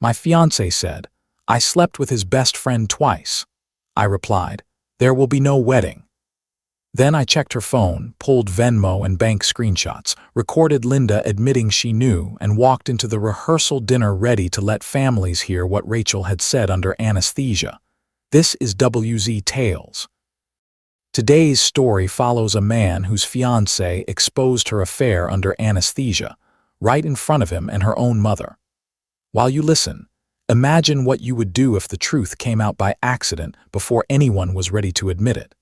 My fiancé said, "I slept with his best friend twice." I replied, "There will be no wedding." Then I checked her phone, pulled Venmo and bank screenshots, recorded Linda admitting she knew, and walked into the rehearsal dinner ready to let families hear what Rachel had said under anesthesia. This is WZ Tales. Today's story follows a man whose fiancée exposed her affair under anesthesia, right in front of him and her own mother. While you listen, imagine what you would do if the truth came out by accident before anyone was ready to admit it.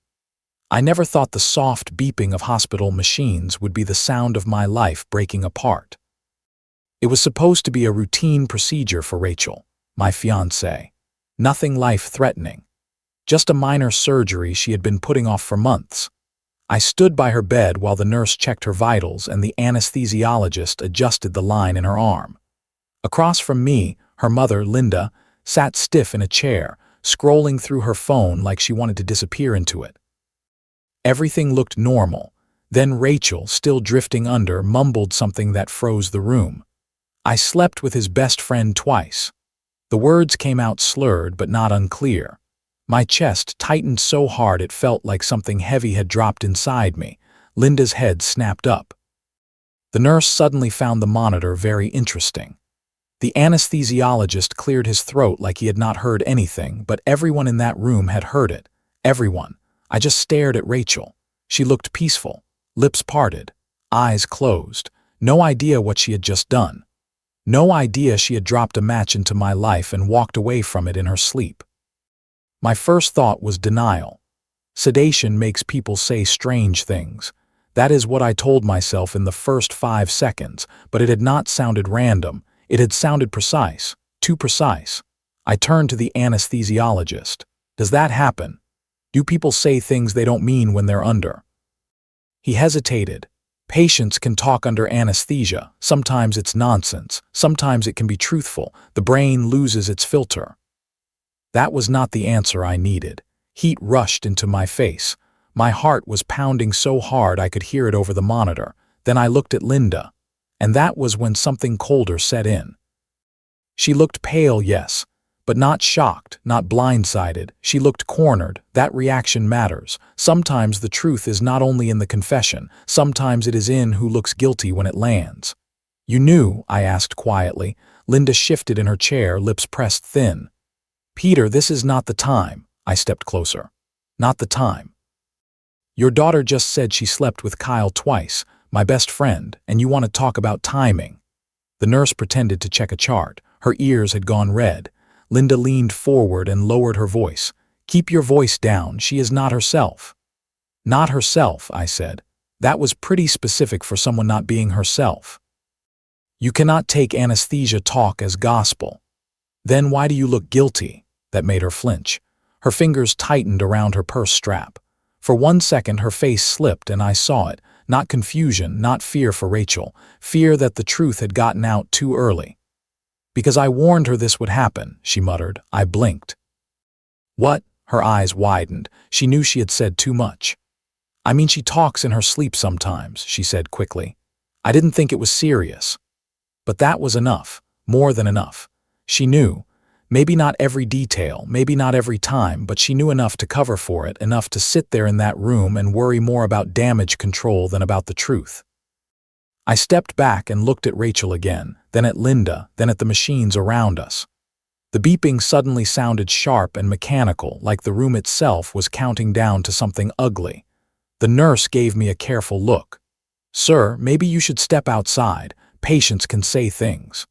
I never thought the soft beeping of hospital machines would be the sound of my life breaking apart. It was supposed to be a routine procedure for Rachel, my fiancée. Nothing life-threatening. Just a minor surgery she had been putting off for months. I stood by her bed while the nurse checked her vitals and the anesthesiologist adjusted the line in her arm. Across from me, her mother, Linda, sat stiff in a chair, scrolling through her phone like she wanted to disappear into it. Everything looked normal. Then Rachel, still drifting under, mumbled something that froze the room. "I slept with his best friend twice." The words came out slurred but not unclear. My chest tightened so hard it felt like something heavy had dropped inside me. Linda's head snapped up. The nurse suddenly found the monitor very interesting. The anesthesiologist cleared his throat like he had not heard anything, but everyone in that room had heard it. Everyone. I just stared at Rachel. She looked peaceful, lips parted, eyes closed. No idea what she had just done. No idea she had dropped a match into my life and walked away from it in her sleep. My first thought was denial. Sedation makes people say strange things. That is what I told myself in the first 5 seconds, but it had not sounded random. It had sounded precise, too precise. I turned to the anesthesiologist. "Does that happen? Do people say things they don't mean when they're under?" He hesitated. "Patients can talk under anesthesia. Sometimes it's nonsense. Sometimes it can be truthful. The brain loses its filter." That was not the answer I needed. Heat rushed into my face. My heart was pounding so hard I could hear it over the monitor. Then I looked at Linda. And that was when something colder set in. She looked pale, yes, but not shocked, not blindsided. She looked cornered. That reaction matters. Sometimes the truth is not only in the confession, sometimes it is in who looks guilty when it lands. "You knew?" I asked quietly. Linda shifted in her chair, lips pressed thin. "Peter, this is not the time." I stepped closer. "Not the time. Your daughter just said she slept with Kyle twice, my best friend, and you want to talk about timing." The nurse pretended to check a chart. Her ears had gone red. Linda leaned forward and lowered her voice. "Keep your voice down. She is not herself." "Not herself," I said. That was pretty specific for someone not being herself. "You cannot take anesthesia talk as gospel." "Then why do you look guilty?" That made her flinch. Her fingers tightened around her purse strap. For 1 second her face slipped and I saw it. Not confusion, not fear for Rachel. Fear that the truth had gotten out too early. "Because I warned her this would happen," she muttered. I blinked. "What?" Her eyes widened. She knew she had said too much. "I mean, she talks in her sleep sometimes," she said quickly. I didn't think it was serious. But that was enough. More than enough. She knew. Maybe not every detail, maybe not every time, but she knew enough to cover for it, enough to sit there in that room and worry more about damage control than about the truth. I stepped back and looked at Rachel again, then at Linda, then at the machines around us. The beeping suddenly sounded sharp and mechanical, like the room itself was counting down to something ugly. The nurse gave me a careful look. "Sir, maybe you should step outside. Patients can say things."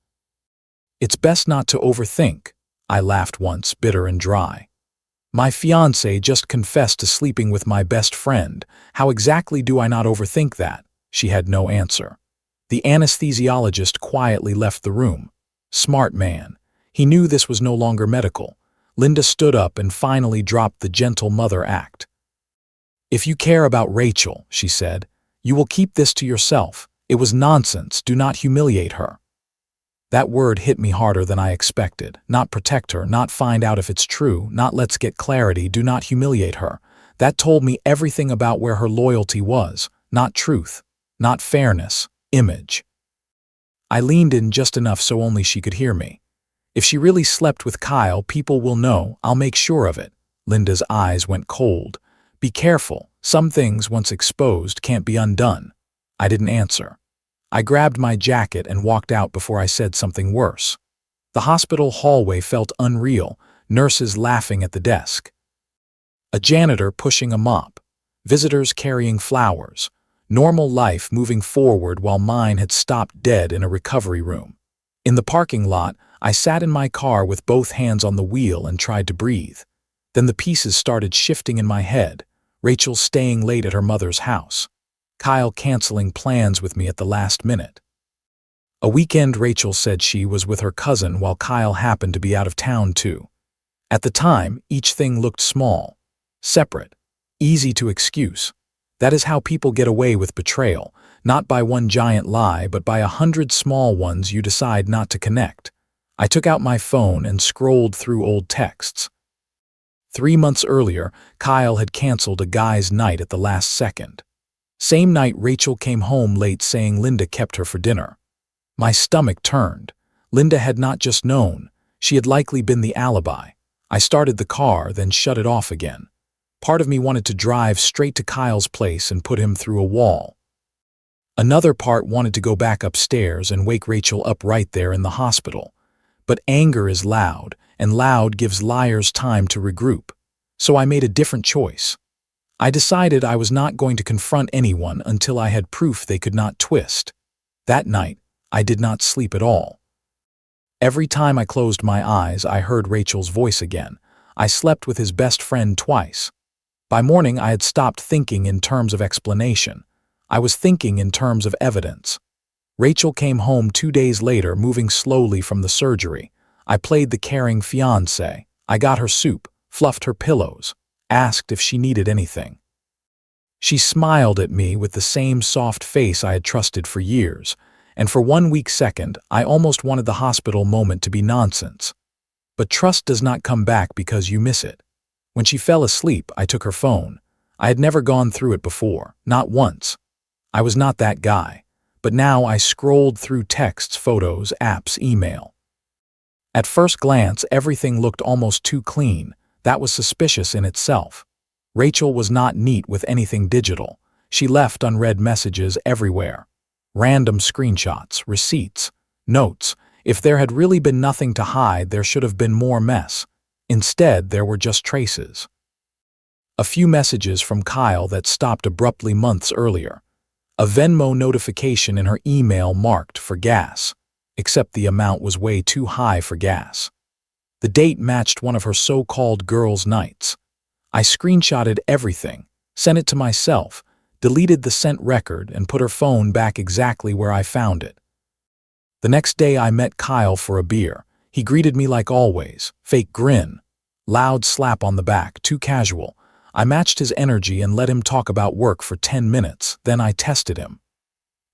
"It's best not to overthink." I laughed once, bitter and dry. "My fiancé just confessed to sleeping with my best friend. How exactly do I not overthink that?" She had no answer. The anesthesiologist quietly left the room. Smart man. He knew this was no longer medical. Linda stood up and finally dropped the gentle mother act. "If you care about Rachel," she said, "you will keep this to yourself. It was nonsense. Do not humiliate her." That word hit me harder than I expected. Not protect her, not find out if it's true, not let's get clarity, do not humiliate her. That told me everything about where her loyalty was. Not truth, not fairness, image. I leaned in just enough so only she could hear me. If she really slept with Kyle, people will know. I'll make sure of it. Linda's eyes went cold. Be careful. Some things, once exposed, can't be undone. I didn't answer. I grabbed my jacket and walked out before I said something worse. The hospital hallway felt unreal, nurses laughing at the desk. A janitor pushing a mop. Visitors carrying flowers. Normal life moving forward while mine had stopped dead in a recovery room. In the parking lot, I sat in my car with both hands on the wheel and tried to breathe. Then the pieces started shifting in my head. Rachel staying late at her mother's house. Kyle canceling plans with me at the last minute. A weekend Rachel said she was with her cousin while Kyle happened to be out of town too. At the time, each thing looked small, separate, easy to excuse. That is how people get away with betrayal, not by one giant lie but by 100 small ones you decide not to connect. I took out my phone and scrolled through old texts. 3 months earlier, Kyle had canceled a guy's night at the last second. Same night Rachel came home late saying Linda kept her for dinner. My stomach turned. Linda had not just known, she had likely been the alibi. I started the car, then shut it off again. Part of me wanted to drive straight to Kyle's place and put him through a wall. Another part wanted to go back upstairs and wake Rachel up right there in the hospital. But anger is loud, and loud gives liars time to regroup. So I made a different choice. I decided I was not going to confront anyone until I had proof they could not twist. That night, I did not sleep at all. Every time I closed my eyes, I heard Rachel's voice again. I slept with his best friend twice. By morning, I had stopped thinking in terms of explanation. I was thinking in terms of evidence. Rachel came home 2 days later, moving slowly from the surgery. I played the caring fiancé. I got her soup, fluffed her pillows, asked if she needed anything. She smiled at me with the same soft face I had trusted for years, and for 1 weak second, I almost wanted the hospital moment to be nonsense. But trust does not come back because you miss it. When she fell asleep, I took her phone. I had never gone through it before, not once. I was not that guy. But now I scrolled through texts, photos, apps, email. At first glance, everything looked almost too clean. That was suspicious in itself. Rachel was not neat with anything digital. She left unread messages everywhere. Random screenshots, receipts, notes. If there had really been nothing to hide, there should have been more mess. Instead, there were just traces. A few messages from Kyle that stopped abruptly months earlier. A Venmo notification in her email marked for gas, except the amount was way too high for gas. The date matched one of her so-called girls' nights. I screenshotted everything, sent it to myself, deleted the sent record, and put her phone back exactly where I found it. The next day I met Kyle for a beer. He greeted me like always, fake grin, loud slap on the back, too casual. I matched his energy and let him talk about work for 10 minutes, then I tested him.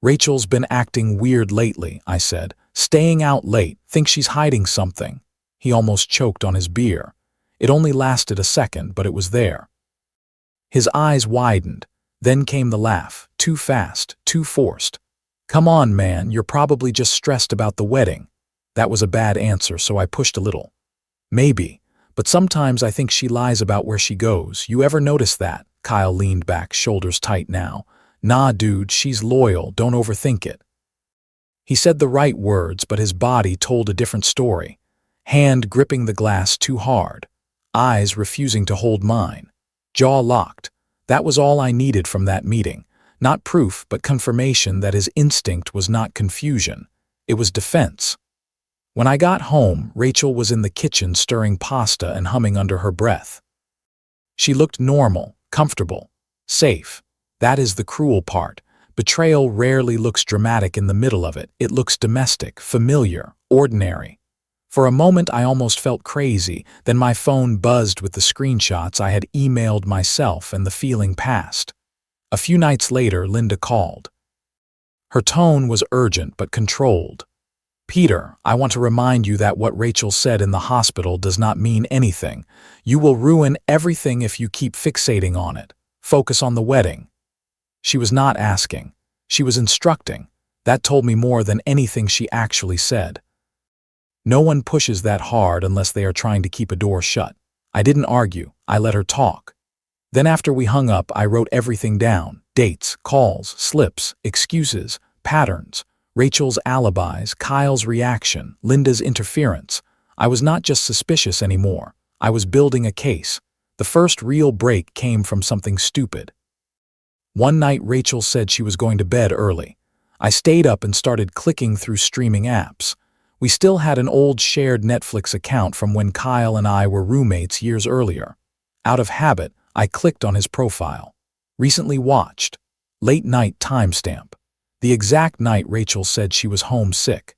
Rachel's been acting weird lately, I said. Staying out late, think she's hiding something. He almost choked on his beer. It only lasted a second, but it was there. His eyes widened. Then came the laugh, too fast, too forced. Come on, man, you're probably just stressed about the wedding. That was a bad answer, so I pushed a little. Maybe, but sometimes I think she lies about where she goes. You ever notice that? Kyle leaned back, shoulders tight now. Nah, dude, she's loyal, don't overthink it. He said the right words, but his body told a different story. Hand gripping the glass too hard. Eyes refusing to hold mine. Jaw locked. That was all I needed from that meeting. Not proof, but confirmation that his instinct was not confusion. It was defense. When I got home, Rachel was in the kitchen stirring pasta and humming under her breath. She looked normal, comfortable, safe. That is the cruel part. Betrayal rarely looks dramatic in the middle of it. It looks domestic, familiar, ordinary. For a moment I almost felt crazy, then my phone buzzed with the screenshots I had emailed myself and the feeling passed. A few nights later, Linda called. Her tone was urgent but controlled. Peter, I want to remind you that what Rachel said in the hospital does not mean anything. You will ruin everything if you keep fixating on it. Focus on the wedding. She was not asking. She was instructing. That told me more than anything she actually said. No one pushes that hard unless they are trying to keep a door shut. I didn't argue. I let her talk. Then after we hung up, I wrote everything down. Dates, calls, slips, excuses, patterns, Rachel's alibis, Kyle's reaction, Linda's interference. I was not just suspicious anymore. I was building a case. The first real break came from something stupid. One night Rachel said she was going to bed early. I stayed up and started clicking through streaming apps. We still had an old shared Netflix account from when Kyle and I were roommates years earlier. Out of habit, I clicked on his profile. Recently watched. Late night timestamp. The exact night Rachel said she was homesick.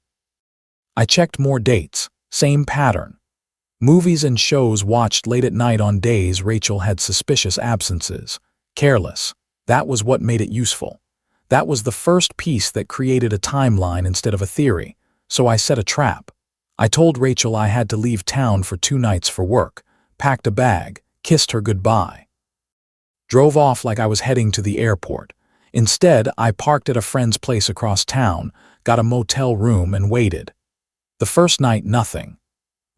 I checked more dates. Same pattern. Movies and shows watched late at night on days Rachel had suspicious absences. Careless. That was what made it useful. That was the first piece that created a timeline instead of a theory. So I set a trap. I told Rachel I had to leave town for 2 nights for work, packed a bag, kissed her goodbye. Drove off like I was heading to the airport. Instead, I parked at a friend's place across town, got a motel room and waited. The first night, nothing.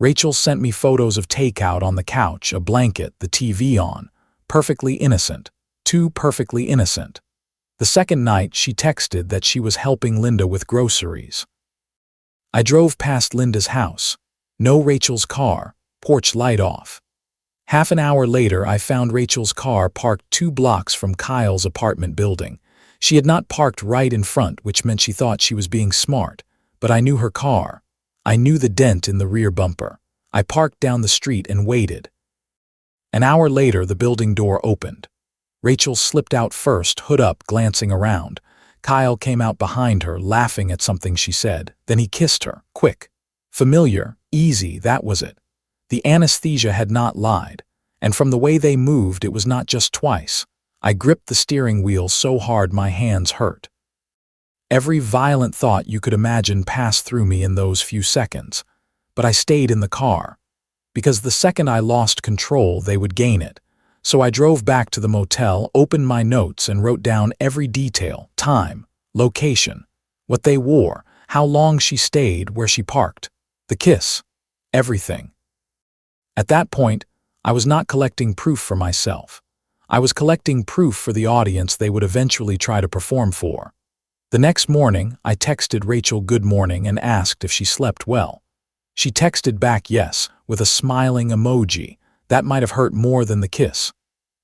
Rachel sent me photos of takeout on the couch, a blanket, the TV on. Perfectly innocent. Too perfectly innocent. The second night, she texted that she was helping Linda with groceries. I drove past Linda's house. No Rachel's car, porch light off. Half an hour later, I found Rachel's car parked 2 blocks from Kyle's apartment building. She had not parked right in front, which meant she thought she was being smart. But I knew her car. I knew the dent in the rear bumper. I parked down the street and waited. An hour later, the building door opened. Rachel slipped out first, hood up, glancing around. Kyle came out behind her, laughing at something she said. Then he kissed her, quick. Familiar, easy, that was it. The anesthesia had not lied. And from the way they moved, it was not just twice. I gripped the steering wheel so hard my hands hurt. Every violent thought you could imagine passed through me in those few seconds. But I stayed in the car. Because the second I lost control, they would gain it. So I drove back to the motel, opened my notes, and wrote down every detail, time, location, what they wore, how long she stayed, where she parked, the kiss, everything. At that point, I was not collecting proof for myself. I was collecting proof for the audience they would eventually try to perform for. The next morning, I texted Rachel good morning and asked if she slept well. She texted back yes, with a smiling emoji. That might have hurt more than the kiss.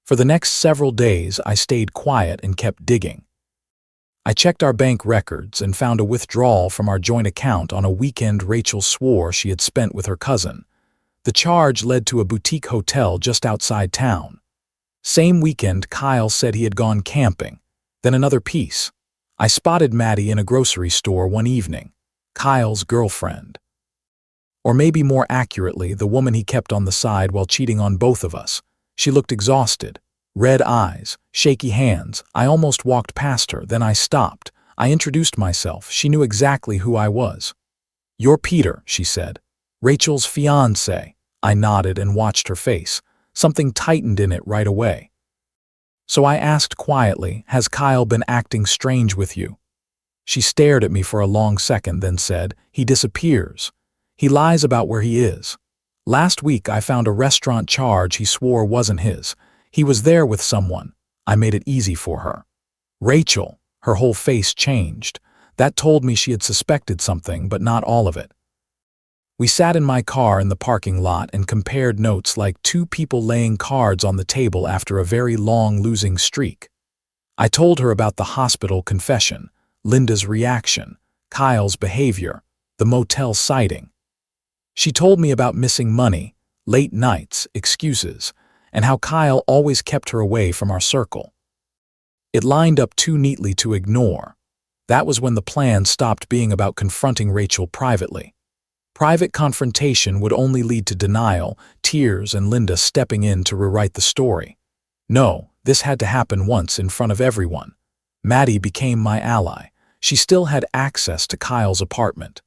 For the next several days, I stayed quiet and kept digging. I checked our bank records and found a withdrawal from our joint account on a weekend Rachel swore she had spent with her cousin. The charge led to a boutique hotel just outside town. Same weekend, Kyle said he had gone camping. Then another piece. I spotted Maddie in a grocery store one evening. Kyle's girlfriend. Or maybe more accurately, the woman he kept on the side while cheating on both of us. She looked exhausted. Red eyes, shaky hands. I almost walked past her, then I stopped. I introduced myself. She knew exactly who I was. "You're Peter," she said. "Rachel's fiancé." I nodded and watched her face. Something tightened in it right away. So I asked quietly, "Has Kyle been acting strange with you?" She stared at me for a long second, then said, "He disappears. He lies about where he is. Last week I found a restaurant charge he swore wasn't his. He was there with someone." I made it easy for her. Rachel, her whole face changed. That told me she had suspected something, but not all of it. We sat in my car in the parking lot and compared notes like 2 people laying cards on the table after a very long losing streak. I told her about the hospital confession, Linda's reaction, Kyle's behavior, the motel sighting. She told me about missing money, late nights, excuses, and how Kyle always kept her away from our circle. It lined up too neatly to ignore. That was when the plan stopped being about confronting Rachel privately. Private confrontation would only lead to denial, tears, and Linda stepping in to rewrite the story. No, this had to happen once in front of everyone. Maddie became my ally. She still had access to Kyle's apartment.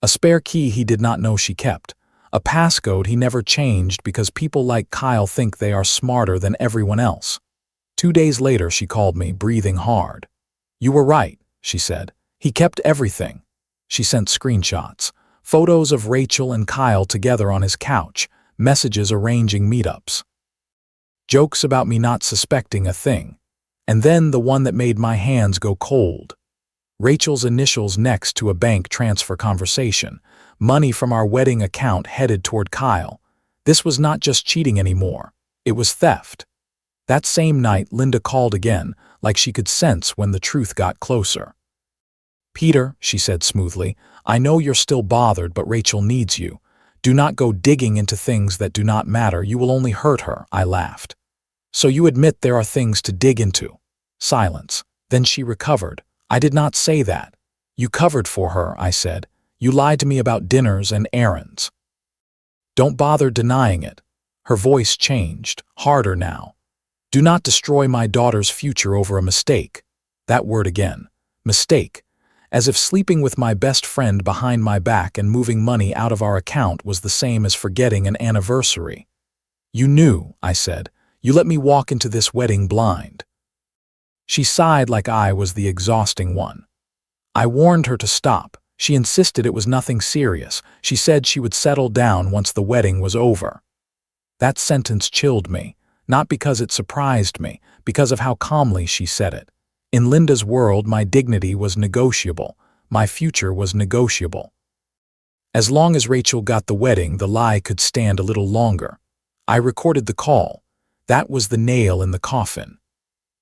A spare key he did not know she kept. A passcode he never changed because people like Kyle think they are smarter than everyone else. 2 days later, she called me, breathing hard. "You were right," she said. "He kept everything." She sent screenshots. Photos of Rachel and Kyle together on his couch, messages arranging meetups. Jokes about me not suspecting a thing. And then the one that made my hands go cold. Rachel's initials next to a bank transfer conversation. Money from our wedding account headed toward Kyle. This was not just cheating anymore. It was theft. That same night, Linda called again, like she could sense when the truth got closer. "Peter," she said smoothly, "I know you're still bothered, but Rachel needs you. Do not go digging into things that do not matter. You will only hurt her," I laughed. "So you admit there are things to dig into?" Silence. Then she recovered. "I did not say that. You covered for her," I said. "You lied to me about dinners and errands." "Don't bother denying it." Her voice changed, harder now. "Do not destroy my daughter's future over a mistake." That word again. Mistake. As if sleeping with my best friend behind my back and moving money out of our account was the same as forgetting an anniversary. "You knew," I said. "You let me walk into this wedding blind." She sighed like I was the exhausting one. I warned her to stop. She insisted it was nothing serious. She said she would settle down once the wedding was over. That sentence chilled me, not because it surprised me, because of how calmly she said it. In Linda's world, my dignity was negotiable. My future was negotiable. As long as Rachel got the wedding, the lie could stand a little longer. I recorded the call. That was the nail in the coffin.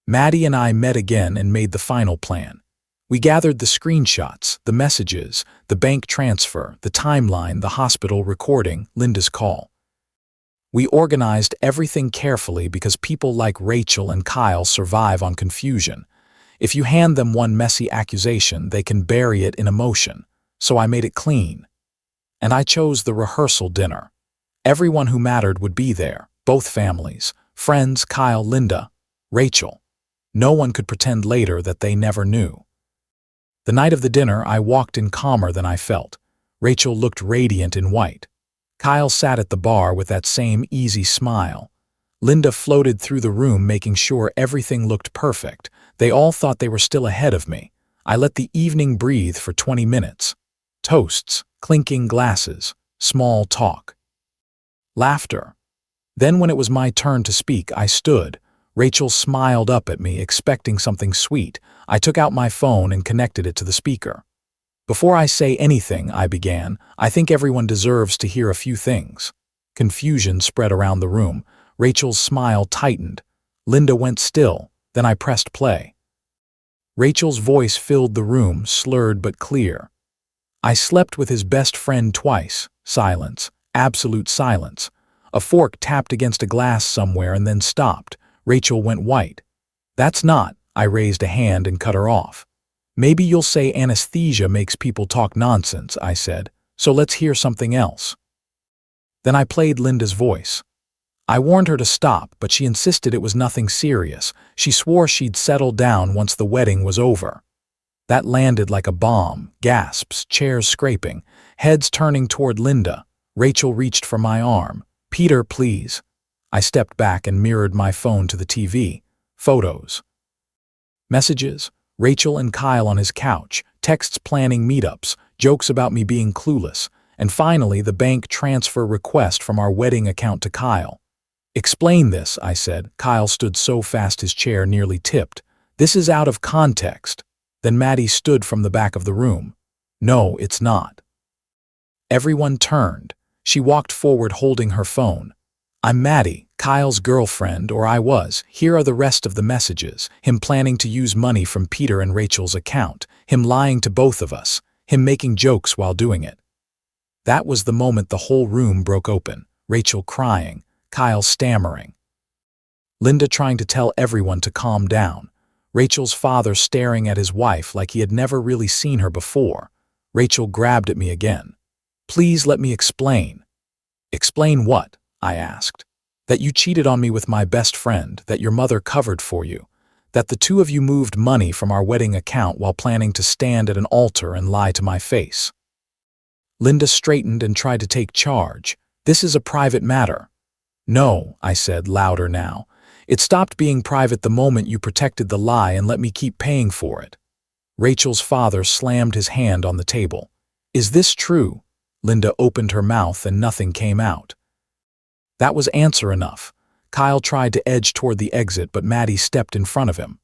Maddie and I met again and made the final plan. We gathered the screenshots, the messages, the bank transfer, the timeline, the hospital recording, Linda's call. We organized everything carefully because people like Rachel and Kyle survive on confusion. If you hand them one messy accusation, they can bury it in emotion. So I made it clean. And I chose the rehearsal dinner. Everyone who mattered would be there, both families, friends, Kyle, Linda, Rachel. No one could pretend later that they never knew. The night of the dinner, I walked in calmer than I felt. Rachel looked radiant in white. Kyle sat at the bar with that same easy smile. Linda floated through the room making sure everything looked perfect. They all thought they were still ahead of me. I let the evening breathe for 20 minutes. Toasts, clinking glasses, small talk. Laughter. Then when it was my turn to speak, I stood. Rachel smiled up at me, expecting something sweet. I took out my phone and connected it to the speaker. "Before I say anything," I began, "I think everyone deserves to hear a few things." Confusion spread around the room. Rachel's smile tightened. Linda went still. Then I pressed play. Rachel's voice filled the room, slurred but clear. "I slept with his best friend twice." Silence. Absolute silence. A fork tapped against a glass somewhere and then stopped. Rachel went white. "That's not." I raised a hand and cut her off. "Maybe you'll say anesthesia makes people talk nonsense," I said. "So let's hear something else." Then I played Linda's voice. I warned her to stop, but she insisted it was nothing serious. She swore she'd settle down once the wedding was over. That landed like a bomb. Gasps, chairs scraping, heads turning toward Linda. Rachel reached for my arm. "Peter, please." I stepped back and mirrored my phone to the TV. Photos. Messages. Rachel and Kyle on his couch. Texts planning meetups. Jokes about me being clueless. And finally, the bank transfer request from our wedding account to Kyle. "Explain this," I said. Kyle stood so fast his chair nearly tipped. "This is out of context." Then Maddie stood from the back of the room. "No, it's not." Everyone turned. She walked forward holding her phone. "I'm Maddie, Kyle's girlfriend, or I was. Here are the rest of the messages. Him planning to use money from Peter and Rachel's account. Him lying to both of us. Him making jokes while doing it." That was the moment the whole room broke open. Rachel crying. Kyle stammering. Linda trying to tell everyone to calm down. Rachel's father staring at his wife like he had never really seen her before. Rachel grabbed at me again. "Please let me explain." "Explain what?" I asked. "That you cheated on me with my best friend, that your mother covered for you, that the two of you moved money from our wedding account while planning to stand at an altar and lie to my face." Linda straightened and tried to take charge. "This is a private matter." "No," I said, louder now. "It stopped being private the moment you protected the lie and let me keep paying for it." Rachel's father slammed his hand on the table. "Is this true?" Linda opened her mouth and nothing came out. That was answer enough. Kyle tried to edge toward the exit, but Maddie stepped in front of him.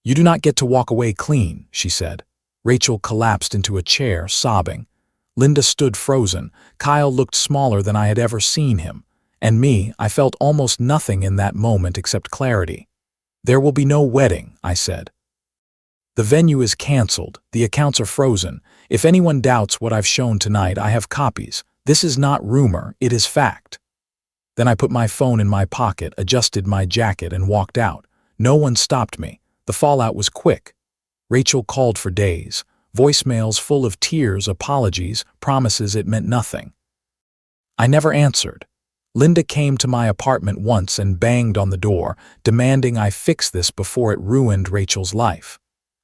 "You do not get to walk away clean," she said. Rachel collapsed into a chair, sobbing. Linda stood frozen. Kyle looked smaller than I had ever seen him. And me, I felt almost nothing in that moment except clarity. "There will be no wedding," I said. "The venue is canceled. The accounts are frozen. If anyone doubts what I've shown tonight, I have copies. This is not rumor, it is fact." Then I put my phone in my pocket, adjusted my jacket, and walked out. No one stopped me. The fallout was quick. Rachel called for days. Voicemails full of tears, apologies, promises it meant nothing. I never answered. Linda came to my apartment once and banged on the door, demanding I fix this before it ruined Rachel's life.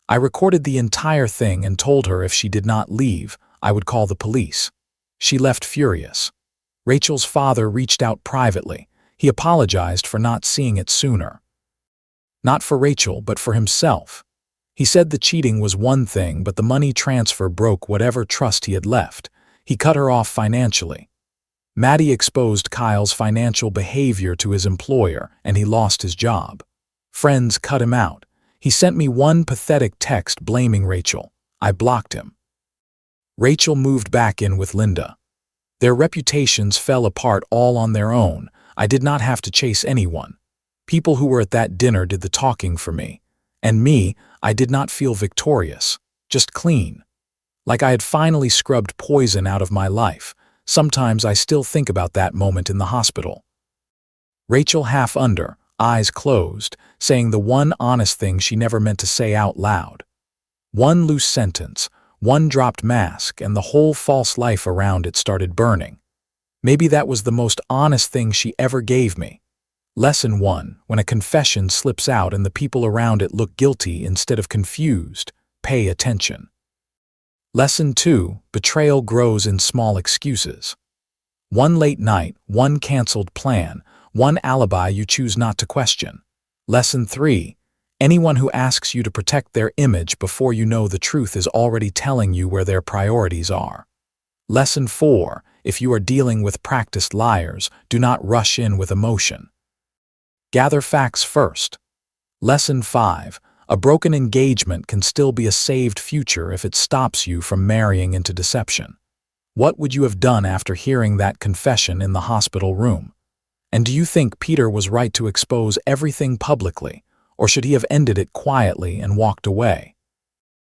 I recorded the entire thing and told her if she did not leave, I would call the police. She left furious. Rachel's father reached out privately. He apologized for not seeing it sooner. Not for Rachel, but for himself. He said the cheating was one thing, but the money transfer broke whatever trust he had left. He cut her off financially. Maddie exposed Kyle's financial behavior to his employer, and he lost his job. Friends cut him out. He sent me one pathetic text blaming Rachel. I blocked him. Rachel moved back in with Linda. Their reputations fell apart all on their own. I did not have to chase anyone. People who were at that dinner did the talking for me. And me, I did not feel victorious, just clean. Like I had finally scrubbed poison out of my life. Sometimes I still think about that moment in the hospital. Rachel half under, eyes closed, saying the one honest thing she never meant to say out loud. One loose sentence, one dropped mask, and the whole false life around it started burning. Maybe that was the most honest thing she ever gave me. Lesson 1, when a confession slips out and the people around it look guilty instead of confused, pay attention. Lesson 2, betrayal grows in small excuses. One late night, one canceled plan, one alibi you choose not to question. Lesson 3, anyone who asks you to protect their image before you know the truth is already telling you where their priorities are. Lesson 4, if you are dealing with practiced liars, do not rush in with emotion. Gather facts first. Lesson 5, a broken engagement can still be a saved future if it stops you from marrying into deception. What would you have done after hearing that confession in the hospital room? And do you think Peter was right to expose everything publicly, or should he have ended it quietly and walked away?